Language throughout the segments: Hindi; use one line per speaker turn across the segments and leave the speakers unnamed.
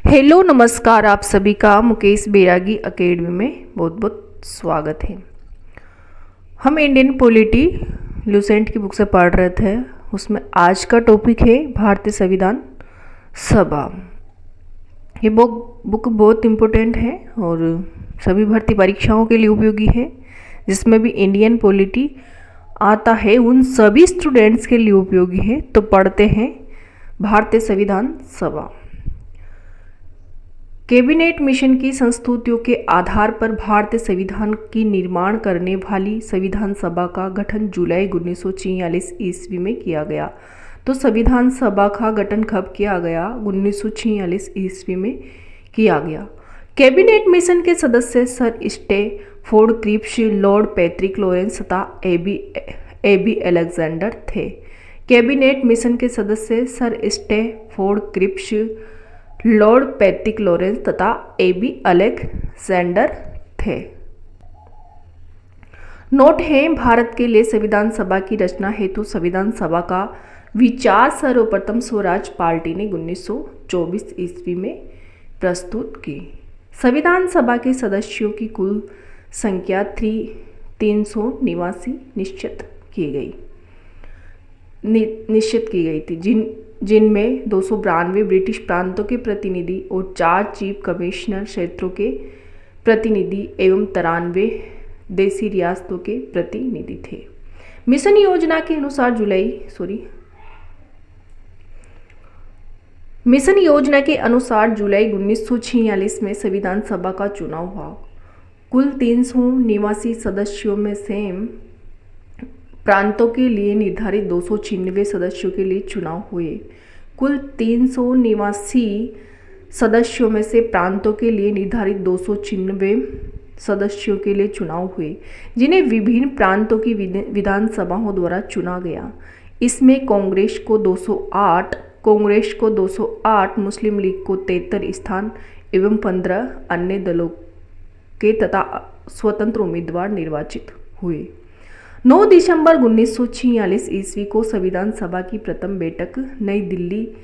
हेलो नमस्कार, आप सभी का मुकेश बैरागी एकेडमी में बहुत बहुत स्वागत है। हम इंडियन पॉलिटी लुसेंट की बुक से पढ़ रहे थे। उसमें आज का टॉपिक है भारतीय संविधान सभा। ये बुक बहुत इम्पोर्टेंट है और सभी भर्ती परीक्षाओं के लिए उपयोगी है। जिसमें भी इंडियन पॉलिटी आता है उन सभी स्टूडेंट्स के लिए उपयोगी है। तो पढ़ते हैं भारतीय संविधान सभा। कैबिनेट मिशन की संस्तुतियों के आधार पर भारतीय संविधान की निर्माण करने वाली संविधान सभा का गठन जुलाई 1946 ईस्वी में किया गया। तो संविधान सभा का गठन कब किया गया? 1946 ईस्वी में किया गया। कैबिनेट मिशन के सदस्य sir Stafford Cripps, Lord Patrick Lawrence तथा एबी अलेक्जेंडर थे। कैबिनेट मिशन के सदस्य sir Stafford Cripps, Lord Patrick Lawrence तथा एबी अलेक्जेंडर थे। नोट है, भारत के लिए संविधान सभा की रचना हेतु संविधान सभा का विचार सर्वप्रथम स्वराज पार्टी ने 1924 ईस्वी में प्रस्तुत की। संविधान सभा के सदस्यों की कुल संख्या 389 निश्चित की गई थी, जिनमें 292 ब्रिटिश प्रांतों के प्रतिनिधि और 4 चीफ कमिश्नर क्षेत्रों के प्रतिनिधि एवं 93 देसी रियासतों के प्रतिनिधि थे। मिशन योजना के अनुसार जुलाई 1946 में संविधान सभा का चुनाव हुआ। कुल 389 सदस्यों में से प्रांतों के लिए निर्धारित 296 सदस्यों के लिए चुनाव हुए। कुल 389 सदस्यों में से प्रांतों के लिए निर्धारित 296 सदस्यों के लिए चुनाव हुए, जिन्हें विभिन्न प्रांतों की विधानसभाओं द्वारा चुना गया। इसमें कांग्रेस को 208, मुस्लिम लीग को 73 स्थान एवं 15 अन्य दलों के तथा स्वतंत्र उम्मीदवार निर्वाचित हुए। 9 दिसंबर 1946 ईस्वी को संविधान सभा की प्रथम बैठक नई दिल्ली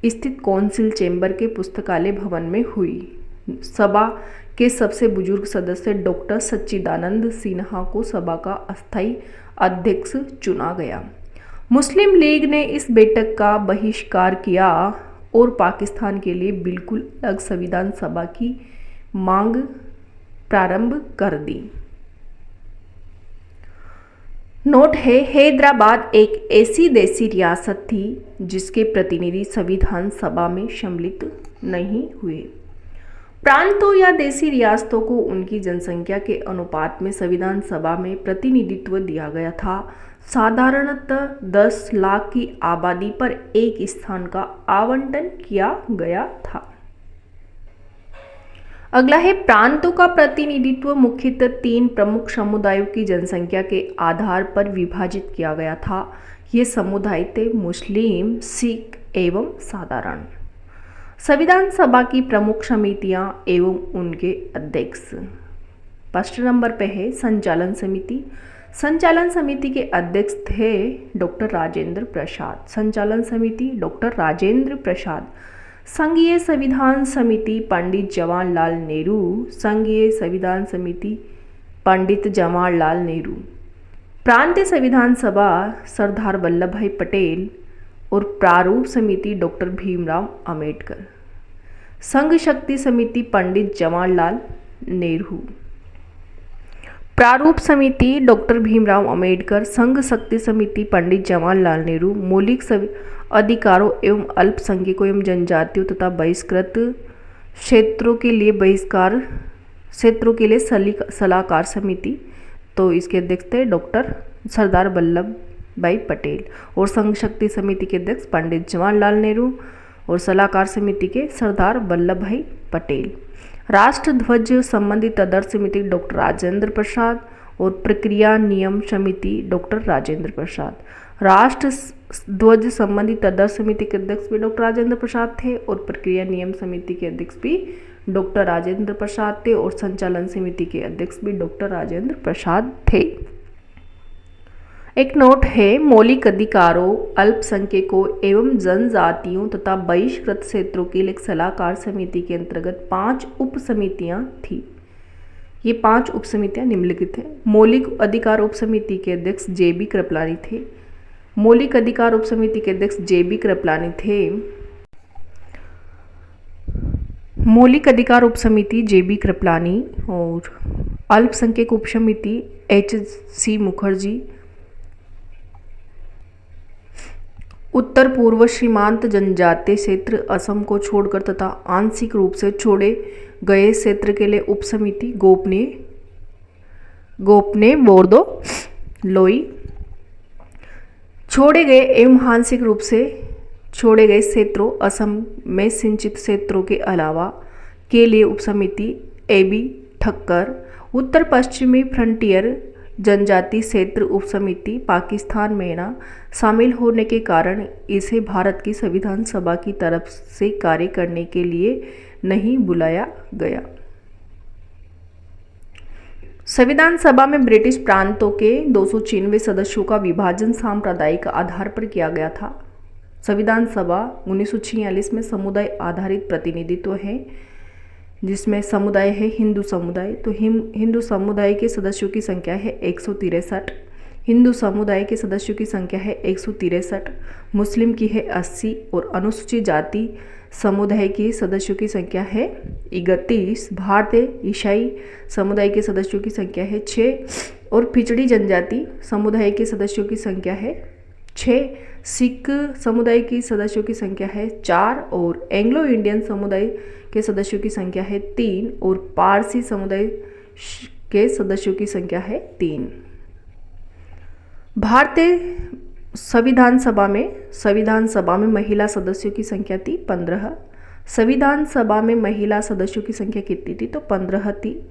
स्थित कौंसिल चैम्बर के पुस्तकालय भवन में हुई। सभा के सबसे बुजुर्ग सदस्य डॉक्टर सच्चिदानंद सिन्हा को सभा का अस्थायी अध्यक्ष चुना गया। मुस्लिम लीग ने इस बैठक का बहिष्कार किया और पाकिस्तान के लिए बिल्कुल अलग संविधान सभा की मांग प्रारंभ कर दी। नोट है, हैदराबाद एक ऐसी देसी रियासत थी जिसके प्रतिनिधि संविधान सभा में सम्मिलित नहीं हुए। प्रांतों या देसी रियासतों को उनकी जनसंख्या के अनुपात में संविधान सभा में प्रतिनिधित्व दिया गया था। साधारणतः 10 लाख की आबादी पर एक स्थान का आवंटन किया गया था। अगला है, प्रांतों का प्रतिनिधित्व मुख्यतः 3 प्रमुख समुदायों की जनसंख्या के आधार पर विभाजित किया गया था। ये समुदाय थे मुस्लिम, सिख एवं साधारण। संविधान सभा की प्रमुख समितियां एवं उनके अध्यक्ष। फर्स्ट नंबर पे है संचालन समिति। संचालन समिति के अध्यक्ष थे डॉक्टर राजेंद्र प्रसाद। संघीय संविधान समिति पंडित जवाहरलाल नेहरू। प्रांतीय संविधान सभा सरदार वल्लभ भाई पटेल और प्रारूप समिति डॉक्टर भीमराव अंबेडकर। संघ शक्ति समिति पंडित जवाहरलाल नेहरू। प्रारूप समिति डॉक्टर भीमराव अंबेडकर। संघ शक्ति समिति पंडित जवाहरलाल नेहरू। मौलिक अधिकारों एवं अल्पसंख्यकों एवं जनजातियों तथा बहिष्कृत क्षेत्रों के लिए सलाहकार समिति, तो इसके अध्यक्ष थे डॉक्टर सरदार वल्लभ भाई पटेल। और संघ शक्ति समिति के अध्यक्ष पंडित जवाहरलाल नेहरू और सलाहकार समिति के सरदार वल्लभ भाई पटेल। राष्ट्र ध्वज संबंधित आदर्श समिति डॉक्टर राजेंद्र प्रसाद और प्रक्रिया नियम समिति डॉक्टर राजेंद्र प्रसाद। राष्ट्र ध्वज संबंधित आदर्श समिति के अध्यक्ष भी डॉक्टर राजेंद्र प्रसाद थे और प्रक्रिया नियम समिति के अध्यक्ष भी डॉक्टर राजेंद्र प्रसाद थे और संचालन समिति के अध्यक्ष भी डॉक्टर राजेंद्र प्रसाद थे। एक नोट है, मौलिक अधिकारों, अल्पसंख्यकों एवं जनजातियों तथा बहिष्कृत क्षेत्रों के लिए एक सलाहकार समिति के अंतर्गत 5 उप समितियां थी। ये 5 उप समितियां निम्नलिखित हैं। मौलिक अधिकार उप समिति के अध्यक्ष जे.बी. कृपलानी थे। मौलिक अधिकार उप समिति के अध्यक्ष जे.बी. कृपलानी थे। मौलिक अधिकार उप समिति जे.बी. कृपलानी और अल्पसंख्यक उप समिति एच.सी. मुखर्जी। उत्तर पूर्व सीमांत जनजातीय क्षेत्र असम को छोड़कर तथा आंशिक रूप से छोड़े गए क्षेत्र के लिए उप समिति गोपने बोर्दो लोई। छोड़े गए एवं आंशिक रूप से छोड़े गए क्षेत्रों असम में सिंचित क्षेत्रों के अलावा के लिए उप समिति ए.बी. ठक्कर। उत्तर पश्चिमी फ्रंटियर जनजाति क्षेत्र उप समिति पाकिस्तान में न शामिल होने के कारण इसे भारत की संविधान सभा की तरफ से कार्य करने के लिए नहीं बुलाया गया। संविधान सभा में ब्रिटिश प्रांतों के 296 सदस्यों का विभाजन सांप्रदायिक आधार पर किया गया था। संविधान सभा 1946 में समुदाय आधारित प्रतिनिधित्व है, जिसमें समुदाय है हिंदू समुदाय। तो हिंदू समुदाय के सदस्यों की संख्या है 163। हिंदू समुदाय के सदस्यों की संख्या है 163। मुस्लिम की है 80 और अनुसूचित जाति समुदाय के सदस्यों की संख्या है 31। भारतीय ईसाई समुदाय के सदस्यों की संख्या है 6 और पिछड़ी जनजाति समुदाय के सदस्यों की संख्या है 6। सिख समुदाय की सदस्यों की संख्या है 4 और एंग्लो इंडियन समुदाय के सदस्यों की संख्या है 3 और पारसी समुदाय के सदस्यों की संख्या है 3। भारतीय संविधान सभा में महिला सदस्यों की संख्या थी 15। संविधान सभा में महिला सदस्यों की संख्या कितनी थी? तो 15 थी।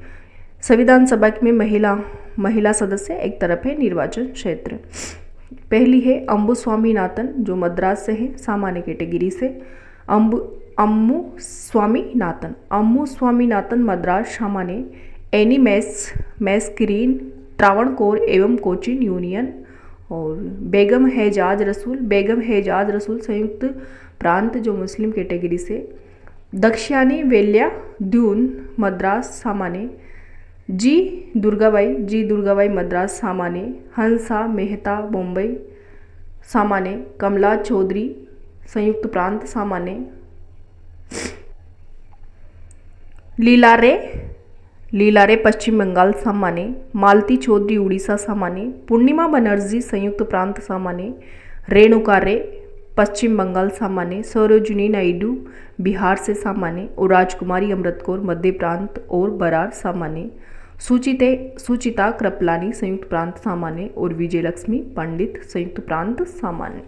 संविधान सभा में महिला सदस्य एक तरफ है निर्वाचन क्षेत्र। पहली है अम्बु स्वामीनाथन, जो मद्रास से है, सामान्य कैटेगरी से। अम्मू स्वामीनाथन मद्रास सामान्य। एनी मैस्करीन त्रावणकोर एवं कोचीन यूनियन। और बेगम हेजाज रसूल संयुक्त प्रांत, जो मुस्लिम कैटेगरी से। दक्षिणी वेल्या द्यून मद्रास सामान्य। जी दुर्गाबाई मद्रास सामान्य। हंसा मेहता मुंबई सामान्य। कमला चौधरी संयुक्त प्रांत सामान्य। लीलारे पश्चिम बंगाल सामान्य। मालती चौधरी उड़ीसा सामान्य। पूर्णिमा बनर्जी संयुक्त प्रांत सामान्य। रेणुका रे पश्चिम बंगाल सामान्य। सरोजिनी नायडू बिहार से सामान्य और राजकुमारी अमृत कौर मध्य प्रांत और बरार सामान्य। सुचिता कृपलानी संयुक्त प्रांत सामान्य और विजयलक्ष्मी पंडित संयुक्त प्रांत सामान्य।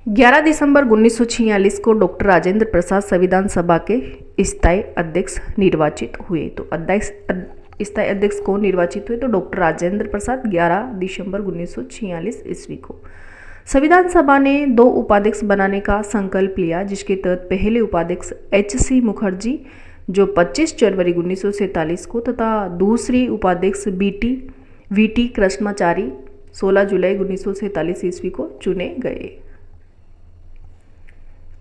11 दिसंबर 1946 को डॉक्टर राजेंद्र प्रसाद संविधान सभा के स्थायी अध्यक्ष निर्वाचित हुए। तो स्थायी अध्यक्ष कौन निर्वाचित हुए? तो डॉक्टर राजेंद्र प्रसाद 11 दिसंबर 1946 ईस्वी को। संविधान सभा ने 2 उपाध्यक्ष बनाने का संकल्प लिया, जिसके तहत पहले उपाध्यक्ष एच.सी. मुखर्जी, जो 25 जनवरी 1947 को, तथा दूसरी उपाध्यक्ष वी.टी. कृष्णाचारी 16 जुलाई 1947 ईस्वी को चुने गए।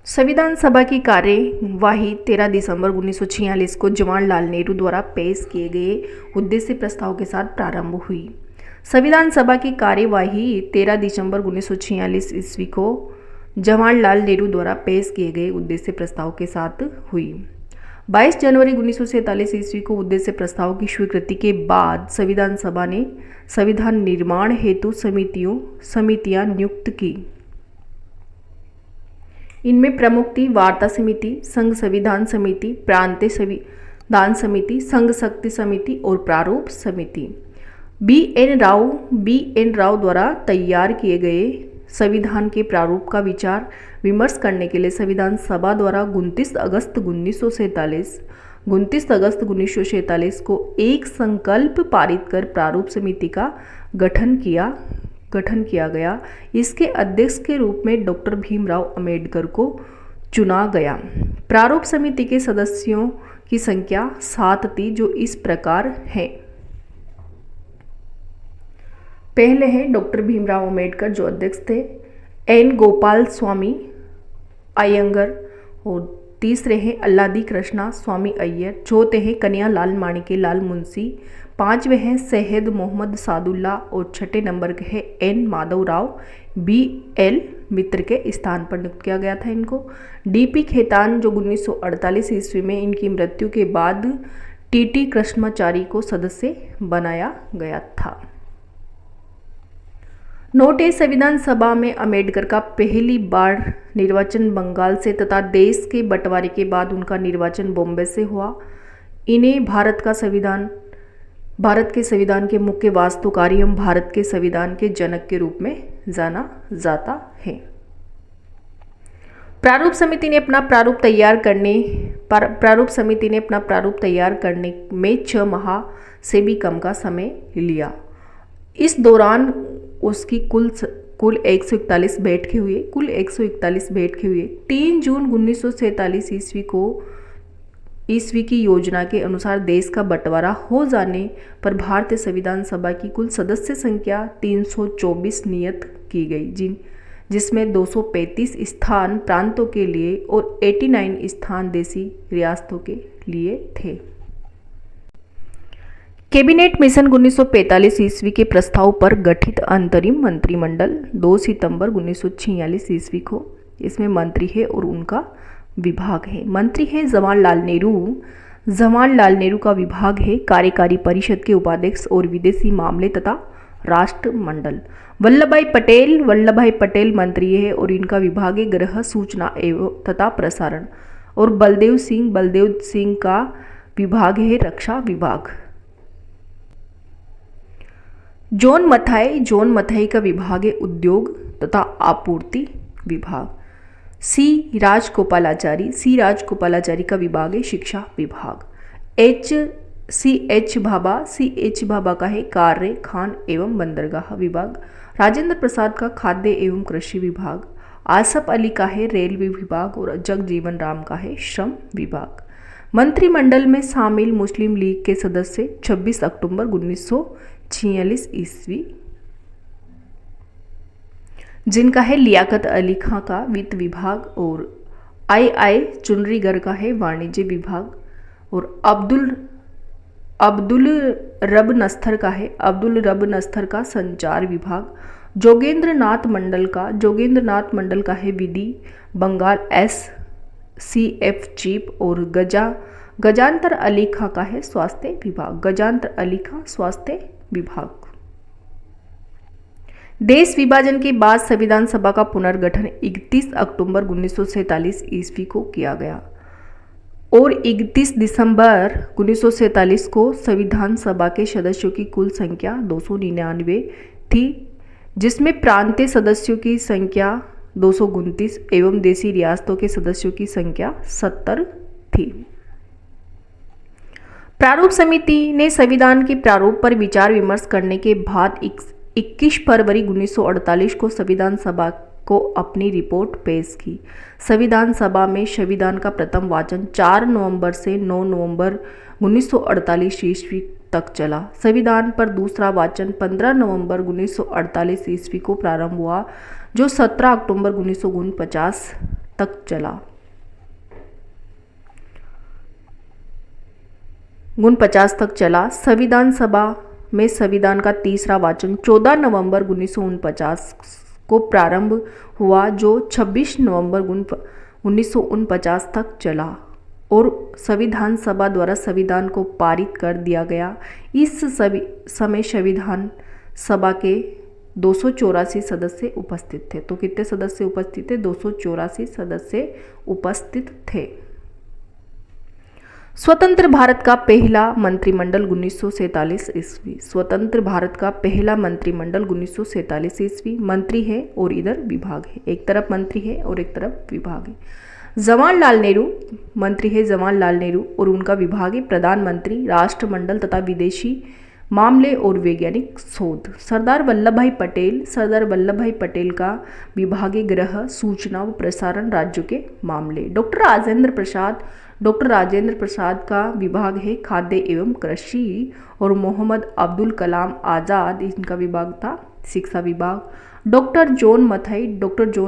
संविधान सभा की कार्यवाही 13 दिसंबर 1946 को जवाहरलाल नेहरू द्वारा पेश किए गए उद्देश्य प्रस्ताव के साथ प्रारंभ हुई। संविधान सभा की कार्यवाही 13 दिसंबर 1946 ईस्वी को जवाहरलाल नेहरू द्वारा पेश किए गए उद्देश्य प्रस्ताव के साथ हुई। 22 जनवरी 1947 ईस्वी को उद्देश्य प्रस्ताव की स्वीकृति के बाद संविधान सभा ने संविधान निर्माण हेतु समितियां नियुक्त की। इनमें प्रमुख थी वार्ता समिति, संघ संविधान समिति, प्रांतीय संविधान समिति, संघ शक्ति समिति और प्रारूप समिति। बी.एन. राव द्वारा तैयार किए गए संविधान के प्रारूप का विचार विमर्श करने के लिए संविधान सभा द्वारा 29 अगस्त 1947 को एक संकल्प पारित कर प्रारूप समिति का गठन किया गया। इसके अध्यक्ष के रूप में डॉक्टर भीमराव अंबेडकर को चुना गया। प्रारूप समिति के सदस्यों की संख्या 7 थी, जो इस प्रकार है। पहले हैं डॉक्टर भीमराव अंबेडकर जो अध्यक्ष थे, एन गोपाल स्वामी अयंगर, और तीसरे हैं अल्लादी कृष्णा स्वामी अय्यर, चौथे हैं कन्हैयालाल माणिक्यलाल मुंशी, पांचवे हैं सैयद मोहम्मद सादुल्ला और छठे नंबर के हैं एन माधवराव BL मित्र के स्थान पर नियुक्त किया गया था इनको। DP खेतान जो 1948 ईस्वी में इनकी मृत्यु के बाद TT कृष्णाचारी को सदस्य बनाया गया था। नोट है, संविधान सभा में अंबेडकर का पहली बार निर्वाचन बंगाल से तथा देश के बंटवारे के बाद उनका निर्वाचन बॉम्बे से हुआ। इन्हें भारत के संविधान के मुख्य वास्तुकारी एवं भारत के संविधान के जनक के रूप में जाना जाता है। प्रारूप समिति ने अपना प्रारूप तैयार करने में 6 माह से भी कम का समय लिया। इस दौरान उसकी कुल 141 बैठकें हुए। 3 जून 1947 ईस्वी की योजना के अनुसार देश का बंटवारा हो जाने पर भारतीय संविधान सभा की कुल सदस्य संख्या 324 नियत की गई, जिसमें 235 स्थान प्रांतों के लिए और 89 स्थान देशी रियासतों के लिए थे। कैबिनेट मिशन 1945 ईस्वी के प्रस्ताव पर गठित अंतरिम मंत्रिमंडल 2 सितंबर 1946 ईस्वी को, इसमें मंत्री है और उनका विभाग है। मंत्री है जवाहरलाल नेहरू का विभाग है कार्यकारी परिषद के उपाध्यक्ष और विदेशी मामले तथा राष्ट्रमंडल। वल्लभ भाई पटेल मंत्री है और इनका विभाग है गृह, सूचना एवं तथा प्रसारण। और बलदेव सिंह का विभाग है रक्षा विभाग। जॉन मथाई का विभाग है उद्योग तथा आपूर्ति विभाग। सी राजगोपालाचारी का विभाग है शिक्षा विभाग। सी एच भाभा का है कार्य, खान एवं बंदरगाह विभाग। राजेंद्र प्रसाद का खाद्य एवं कृषि विभाग। आसफ अली का है रेलवे विभाग और जगजीवन राम का है श्रम विभाग। मंत्रिमंडल में शामिल मुस्लिम लीग के सदस्य 26 अक्टूबर 1946 ईस्वी, जिनका है लियाकत अली खां का वित्त विभाग और आई चुनरीगर का है वाणिज्य विभाग और अब्दुल रब नस्थर का संचार विभाग। जोगेंद्र नाथ मंडल का है विधि बंगाल SCF चीफ और गजांतर अली खां का है स्वास्थ्य विभाग। देश विभाजन के बाद संविधान सभा का पुनर्गठन 31 अक्टूबर 1947 ईस्वी को किया गया और 31 दिसंबर 1947 को संविधान सभा के सदस्यों की कुल संख्या 299 थी, जिसमें प्रांतीय सदस्यों की संख्या 229 एवं देशी रियासतों के सदस्यों की संख्या 70 थी। प्रारूप समिति ने संविधान के प्रारूप पर विचार विमर्श करने के बाद 21 फरवरी 1948 को संविधान सभा को अपनी रिपोर्ट पेश की। संविधान सभा में संविधान का प्रथम वाचन 4 नवंबर से 9 नवंबर 1948 ईस्वी तक चला। संविधान पर दूसरा वाचन 15 नवंबर 1948 ईस्वी को प्रारंभ हुआ, जो 17 अक्टूबर 1949 तक चला। 49 तक चला। संविधान सभा में संविधान का तीसरा वाचन 14 नवंबर 1949 को प्रारंभ हुआ, जो 26 नवंबर 1949 तक चला और संविधान सभा द्वारा संविधान को पारित कर दिया गया। इस समय संविधान सभा के 284 सदस्य उपस्थित थे। तो कितने सदस्य उपस्थित थे? 284 सदस्य उपस्थित थे। स्वतंत्र भारत का पहला मंत्रिमंडल 1947 ईस्वी। स्वतंत्र भारत का पहला मंत्रिमंडल 1947 ईस्वी। मंत्री है और इधर विभाग है, एक तरफ मंत्री है और एक तरफ विभाग है। जवाहरलाल नेहरू मंत्री है, जवाहरलाल नेहरू और उनका विभाग है प्रधानमंत्री, राष्ट्रमंडल तथा विदेशी मामले और वैज्ञानिक शोध। सरदार वल्लभ भाई पटेल का विभागीय गृह सूचना व प्रसारण राज्यों के मामले। डॉक्टर राजेंद्र प्रसाद का विभाग है खाद्य एवं कृषि और मोहम्मद अब्दुल कलाम आज़ाद इनका विभाग था शिक्षा विभाग। डॉक्टर जॉन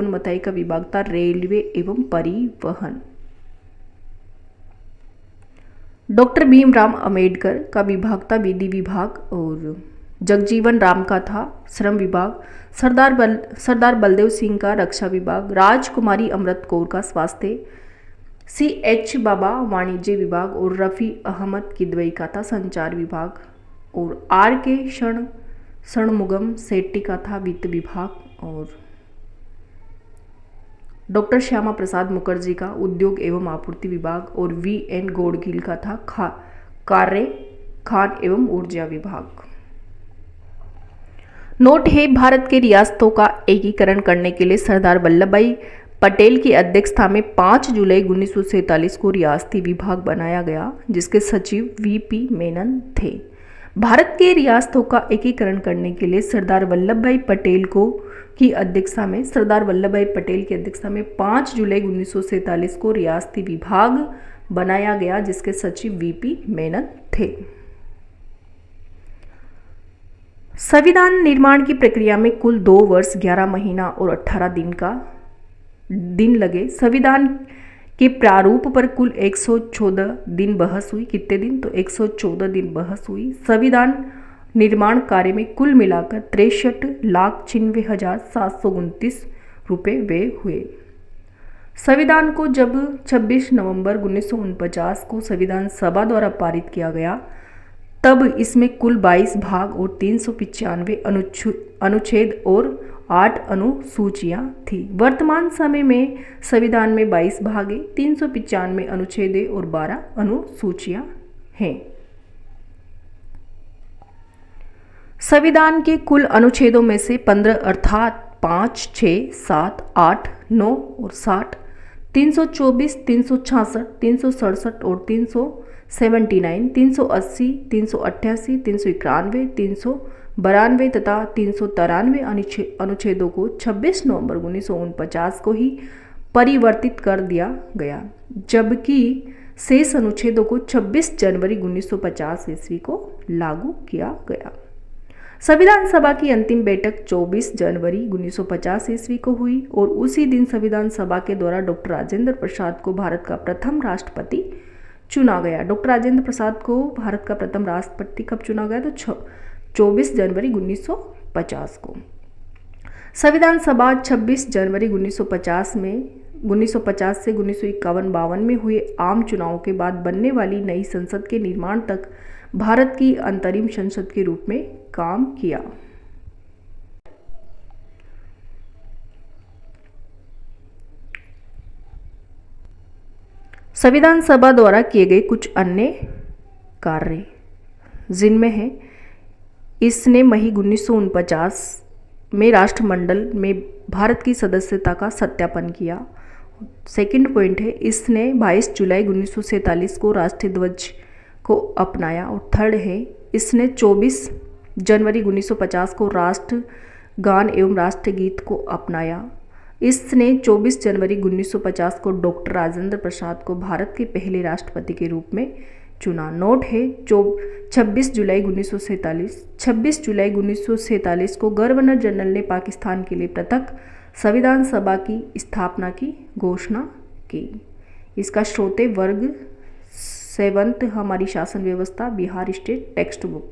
मथाई का विभाग था रेलवे एवं परिवहन। डॉक्टर भीमराव अंबेडकर का विभाग था विधि विभाग और जगजीवन राम का था श्रम विभाग। सरदार बलदेव सिंह का रक्षा विभाग। राजकुमारी अमृत कौर का स्वास्थ्य। CH बाबा वाणिज्य विभाग और रफ़ी अहमद किदवई का था संचार विभाग और RK षणमुगम सेट्टी का था वित्त विभाग और डॉक्टर श्यामा प्रसाद मुखर्जी का उद्योग एवं आपूर्ति विभाग और VN गौड़गिल का था कार्य खान एवं ऊर्जा विभाग। नोट है भारत के रियासतों का एकीकरण करने के लिए सरदार वल्लभ भाई पटेल की अध्यक्षता में 5 जुलाई 1947 को रियासती विभाग बनाया गया जिसके सचिव VP मेनन थे। भारत के रियासतों का एकीकरण करने के लिए सरदार वल्लभ भाई पटेल की अध्यक्षता में 5 जुलाई 1947 को रियासती विभाग बनाया गया जिसके सचिव VP मेनन थे। संविधान निर्माण की प्रक्रिया में कुल 2 वर्ष 11 महीना और 18 दिन लगे। संविधान के प्रारूप पर कुल 114 दिन बहस हुई। कितने दिन? तो 114 दिन बहस हुई। संविधान निर्माण कार्य में कुल मिलाकर 63,96,729 रुपये व्यय हुए। संविधान को जब 26 नवंबर 1949 को संविधान सभा द्वारा पारित किया गया तब इसमें कुल 22 भाग और 395 अनुच्छेद और 8 अनुसूचियां थी। वर्तमान समय में संविधान में 22 भागे, 395 अनुच्छेद और 12 अनुसूचियां हैं। संविधान के कुल अनुच्छेदों में से 15 अर्थात 5, 6, 7, 8, 9 और 60, 324, 366, 367 और 379, 380, 388, 391, 392 तथा 393 अनुच्छेदों को 26 नवंबर 1949 को ही परिवर्तित कर दिया गया जबकि शेष अनुच्छेदों को 26 जनवरी 1950 ईस्वी को लागू किया गया। संविधान सभा की अंतिम बैठक 24 जनवरी 1950 ईस्वी को हुई और उसी दिन संविधान सभा के द्वारा डॉक्टर राजेंद्र प्रसाद को भारत का प्रथम राष्ट्रपति चुना गया। डॉक्टर राजेंद्र प्रसाद को भारत का प्रथम राष्ट्रपति कब चुना गया? तो 24 जनवरी 1950 को। संविधान सभा 26 जनवरी 1950 से 1951-52 में हुए आम चुनाव के बाद बनने वाली नई संसद के निर्माण तक भारत की अंतरिम संसद के रूप में काम किया। संविधान सभा द्वारा किए गए कुछ अन्य कार्य जिनमें है इसने मई 1949 में राष्ट्रमंडल में भारत की सदस्यता का सत्यापन किया। सेकंड पॉइंट है इसने 22 जुलाई 1947 को राष्ट्रीय ध्वज को अपनाया और थर्ड है इसने 24 जनवरी 1950 को राष्ट्रगान एवं राष्ट्रगीत को अपनाया। इसने 24 जनवरी 1950 को डॉक्टर राजेंद्र प्रसाद को भारत के पहले राष्ट्रपति के रूप में चुना। नोट है 26 जुलाई 1947 को गवर्नर जनरल ने पाकिस्तान के लिए पृथक संविधान सभा की स्थापना की घोषणा की। इसका स्रोते वर्ग 7 हमारी शासन व्यवस्था बिहार स्टेट टेक्स्ट बुक।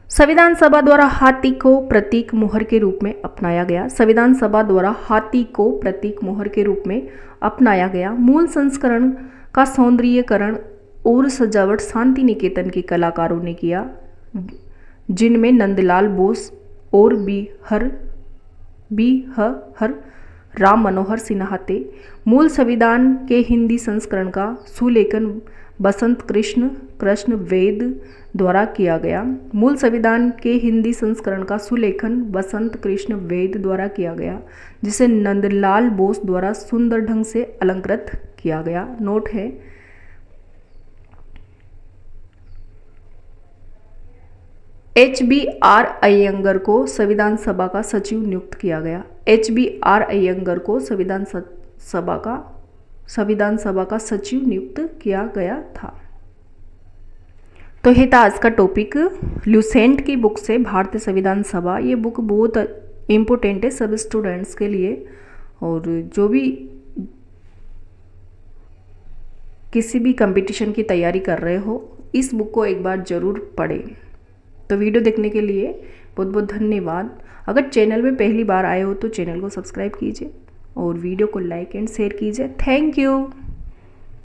संविधान सभा द्वारा हाथी को प्रतीक मोहर के रूप में अपनाया गया। संविधान सभा द्वारा हाथी को प्रतीक मोहर के रूप में अपनाया गया। मूल संस्करण का सौंदर्यीकरण और सजावट शांति निकेतन के कलाकारों ने किया जिनमें नंदलाल बोस और बी हर राम मनोहर सिन्हा थे। मूल संविधान के हिंदी संस्करण का सुलेखन बसंत कृष्ण वेद द्वारा किया गया। मूल संविधान के हिंदी संस्करण का सुलेखन बसंत कृष्ण वेद द्वारा किया गया जिसे नंदलाल बोस द्वारा सुंदर ढंग से अलंकृत किया गया। नोट है HBR अय्यंगर को संविधान सभा का सचिव नियुक्त किया गया। HBR अय्यंगर को संविधान सभा का सचिव नियुक्त किया गया था। तो ये था आज का टॉपिक ल्यूसेंट की बुक से भारतीय संविधान सभा। ये बुक बहुत इम्पोर्टेंट है सब स्टूडेंट्स के लिए, और जो भी किसी भी कंपटीशन की तैयारी कर रहे हो इस बुक को एक बार ज़रूर पढ़ें। तो वीडियो देखने के लिए बहुत बहुत धन्यवाद। अगर चैनल में पहली बार आए हो तो चैनल को सब्सक्राइब कीजिए और वीडियो को लाइक एंड शेयर कीजिए। Thank you.